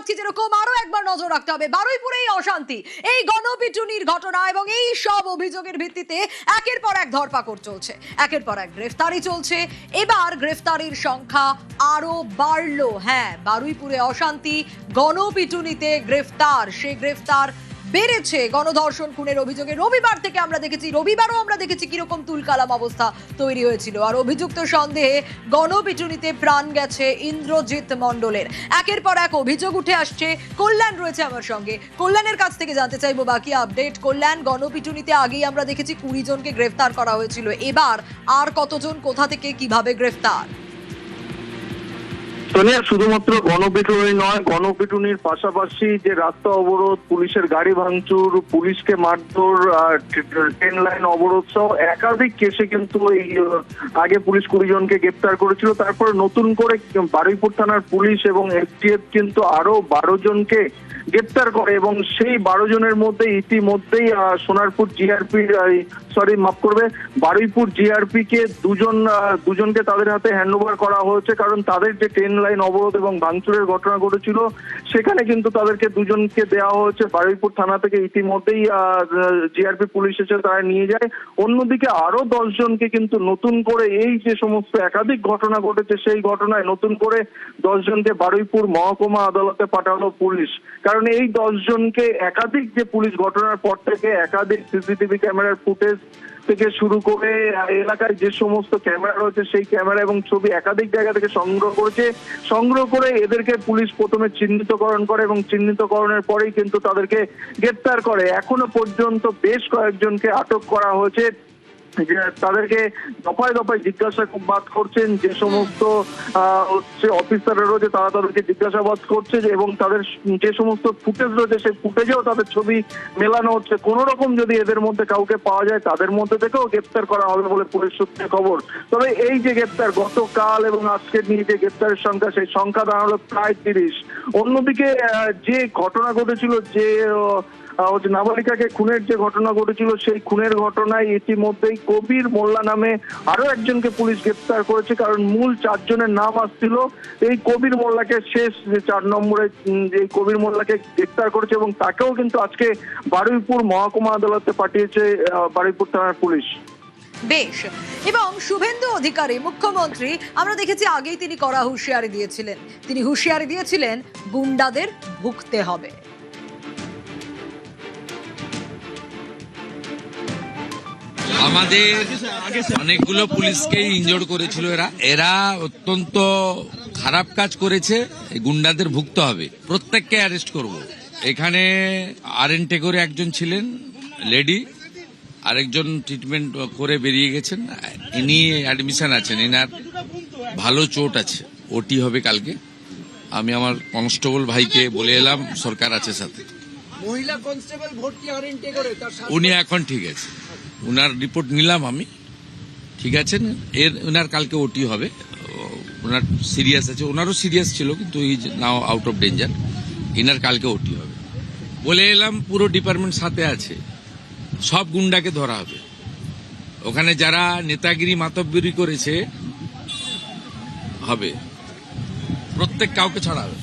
রাখছি, যেরকম আরো একবার নজর রাখতে হবে বারুইপুরে এই অশান্তি, এই গণপিটুনির ঘটনা এবং এই সব অভিযোগের ভিত্তিতে একের পর এক ধরপাকড় চলছে, একের পর এক গ্রেফতারি চলছে। এবার গ্রেফতারির সংখ্যা আরো বাড়লো। হ্যাঁ, বারুইপুরে অশান্তি, গণপিটুনিতে গ্রেফতার, সে গ্রেফতার বেড়েছে গণধর্ষণ খুনের অভিযোগে। রবিবার থেকে আমরা দেখেছি, রবিবারও আমরা দেখেছি কিরকম তুলকালাম অবস্থা তৈরি হয়েছিল। আর অভিযুক্ত সন্দেহে গণপিটুনিতে প্রাণ গেছে ইন্দ্রজিৎ মণ্ডলের। একের পর এক অভিযোগ উঠে আসছে। কল্যাণ রয়েছে আমার সঙ্গে, কল্যাণের কাছ থেকে জানতে চাইবো বাকি আপডেট। কল্যাণ, গণপিটুনিতে আগেই আমরা দেখেছি 20 জনকে গ্রেফতার করা হয়েছিল, এবার আর কতজন, কোথা থেকে, কিভাবে গ্রেফতার? সোনিয়া, শুধুমাত্র গণপিটুনি নয়, গণপিটুনির পাশাপাশি যে রাস্তা অবরোধ, পুলিশের গাড়ি ভাঙচুর, পুলিশকে মারধর, ট্রেন লাইন অবরোধ সহ একাধিক কেসে কিন্তু এই আগে পুলিশ 20 জনকে গ্রেপ্তার করেছিল। তারপরে নতুন করে বারুইপুর থানার পুলিশ এবং এসটিএফ কিন্তু আরো 12 জনকে গ্রেপ্তার করে এবং সেই 12 জনের মধ্যে ইতিমধ্যেই সোনারপুর জিআরপি, মাফ করবে, বারুইপুর জিআরপি কে দুজনকে তাদের হাতে হ্যান্ডওভার করা হয়েছে। কারণ তাদের যে ট্রেন লাইন অবরোধ এবং ভাঙচুরের ঘটনা ঘটেছিল সেখানে কিন্তু তাদেরকে দুজনকে দেওয়া হয়েছে বারুইপুর থানা থেকে। ইতিমধ্যেই জিআরপি পুলিশ এসে তারা নিয়ে যায়। অন্যদিকে আরো 10 জনকে কিন্তু নতুন করে এই যে সমস্ত একাধিক ঘটনা ঘটেছে সেই ঘটনায় নতুন করে 10 জনকে বারুইপুর মহকুমা আদালতে পাঠালো পুলিশ। কারণ এই 10 জনকে একাধিক যে পুলিশ ঘটনার পর থেকে একাধিক সিসিটিভি ক্যামেরার ফুটেজ থেকে শুরু করে এলাকায় যে সমস্ত ক্যামেরা রয়েছে সেই ক্যামেরা এবং ছবি একাধিক জায়গা থেকে সংগ্রহ করে এদেরকে পুলিশ প্রথমে চিহ্নিতকরণ করে এবং চিহ্নিতকরণের পরেই কিন্তু তাদেরকে গ্রেপ্তার করে। এখনো পর্যন্ত বেশ কয়েকজনকে আটক করা হয়েছে। তাদেরকে দফায় দফায় জিজ্ঞাসাবাদ করছেন যে সমস্ত অফিসাররা রয়েছে, তারা তাদেরকে জিজ্ঞাসাবাদ করছে এবং তাদের যে সমস্ত ফুটেজ রয়েছে সেই ফুটেজেও তাদের ছবি মেলানো হচ্ছে। কোন রকম যদি এদের মধ্যে কাউকে পাওয়া যায় তাদের মধ্যে থেকেও গ্রেপ্তার করা হবে বলে পুলিশ সূত্রে খবর। তবে এই যে গ্রেপ্তার গতকাল এবং আজকে নিয়ে যে গ্রেপ্তারের সংখ্যা, সেই সংখ্যা দাঁড়ালো প্রায় 30। অন্যদিকে যে ঘটনা ঘটেছিল, যে নাবালিকাকে খুনের যে ঘটনা ঘটেছিল সেই খুনের ঘটনায় ইতিমধ্যেই কবির মোল্লা নামে আরো একজনকে পুলিশ গ্রেপ্তার করেছে। কারণ মূল 4 জনের নাম আসছিল, এই কবির মোল্লাকে শেষ যে 4 নম্বরে এই কবির মোল্লাকে গ্রেপ্তার করেছে এবং তাকেও কিন্তু আজকে বারুইপুর মহকুমা আদালতে পাঠিয়েছে বারুইপুর থানার পুলিশ। বেশ। এবং শুভেন্দু অধিকারী মুখ্যমন্ত্রী, আমরা দেখেছি আগেই তিনি কড়া হুঁশিয়ারি দিয়েছিলেন, তিনি হুঁশিয়ারি দিয়েছিলেন গুন্ডাদের ভুগতে হবে। আমাদের অনেকগুলো পুলিশকেই ইনজোর করেছিল এরা অত্যন্ত খারাপ কাজ করেছে। গুন্ডাদের ভুগতে হবে, প্রত্যেককে অ্যারেস্ট করব। এখানে আরএনটে করে একজন ছিলেন লেডি, আরেকজন ট্রিটমেন্ট করে বেরিয়ে গেছেন, ইনি অ্যাডমিশন আছেন, এনার ভালো চোট আছে, ওটি হবে কালকে। আমি আমার কনস্টেবল ভাইকে বলে এলাম, সরকার আছে সাথে। মহিলা কনস্টেবল ভর্তি আরএনটে করে, উনি এখন ঠিক আছে, উনার রিপোর্ট নিলাম আমি, ঠিক আছেন। উনার কালকে ওটি হবে, ওনার সিরিয়াস আছে, ওনারও সিরিয়াস ছিল কিন্তু is now out of danger. Inner কালকে ওটি হবে বলে এলাম। পুরো ডিপার্টমেন্ট সাথে আছে, সব গুন্ডাকে ধরা হবে। ওখানে যারা নেতাগিরি মাতব্বরি করেছে হবে, প্রত্যেক কাউকে ছাড়া হবে।